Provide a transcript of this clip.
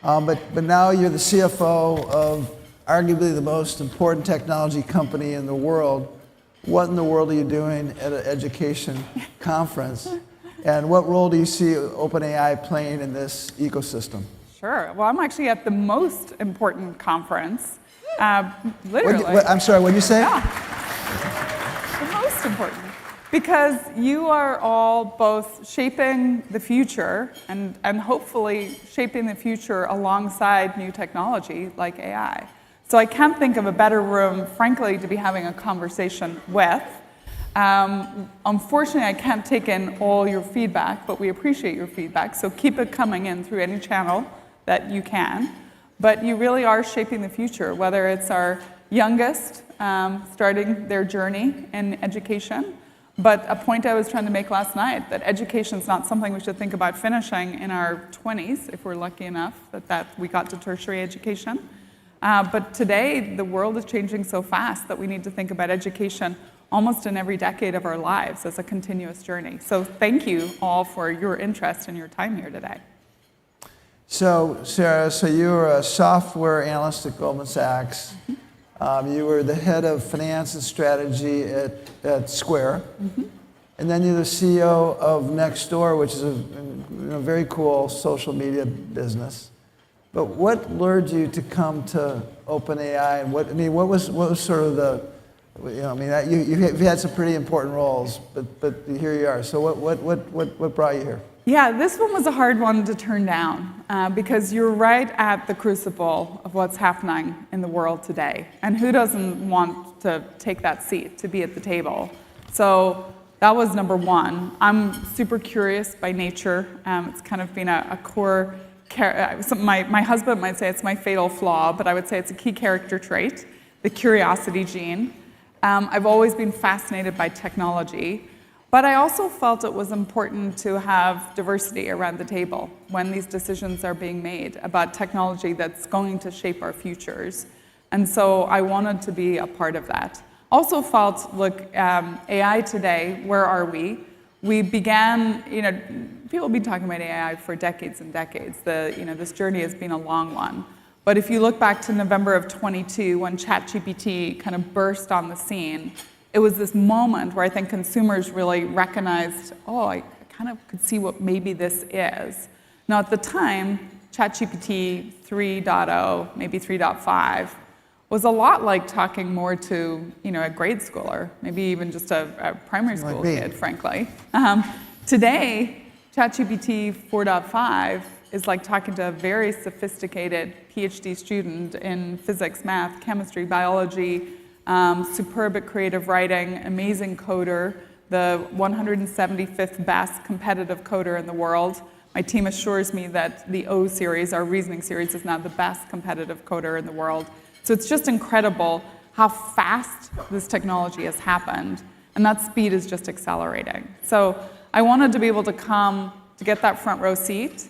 But now you're the CFO of arguably the most important technology company in the world. What in the world are you doing at an education conference? And what role do you see OpenAI playing in this ecosystem? Sure. Well, I'm actually at the most important conference, literally. I'm sorry, what did you say? Yeah. The most important. Because you are all both shaping the future and hopefully shaping the future alongside new technology like AI. So I can't think of a better room, frankly, to be having a conversation with. Unfortunately, I can't take in all your feedback, but we appreciate your feedback. So keep it coming in through any channel that you can. But you really are shaping the future, whether it's our youngest starting their journey in education. But a point I was trying to make last night, that education is not something we should think about finishing in our 20s, if we're lucky enough that we got to tertiary education. But today, the world is changing so fast that we need to think about education almost in every decade of our lives as a continuous journey. So thank you all for your interest and your time here today. So Sarah, you were a software analyst at Goldman Sachs. You were the head of finance and strategy at Square. And then you're the CEO of Nextdoor, which is a very cool social media business. But what lured you to come to OpenAI, and what was sort of the, you've had some pretty important roles, but here you are. So what brought you here? Yeah, this one was a hard one to turn down because you're right at the crucible of what's happening in the world today. And who doesn't want to take that seat, to be at the table? So that was number one. I'm super curious by nature. It's kind of been a core, my husband might say it's my fatal flaw, but I would say it's a key character trait, the curiosity gene. I've always been fascinated by technology. But I also felt it was important to have diversity around the table when these decisions are being made about technology that's going to shape our futures. And so I wanted to be a part of that. Also felt, look, AI today, where are we? We began, people have been talking about AI for decades and decades. This journey has been a long one. But if you look back to November of 22, when ChatGPT kind of burst on the scene, it was this moment where I think consumers really recognized, I kind of could see what maybe this is. Now at the time, ChatGPT 3.0, maybe 3.5, was a lot like talking more to a grade schooler, maybe even just a primary school kid, frankly. Today, ChatGPT 4.5 is like talking to a very sophisticated PhD student in physics, math, chemistry, biology, superb at creative writing, amazing coder, the 175th best competitive coder in the world. My team assures me that the O series, our reasoning series, is now the best competitive coder in the world. So it's just incredible how fast this technology has happened, and that speed is just accelerating. So I wanted to be able to come to get that front row seat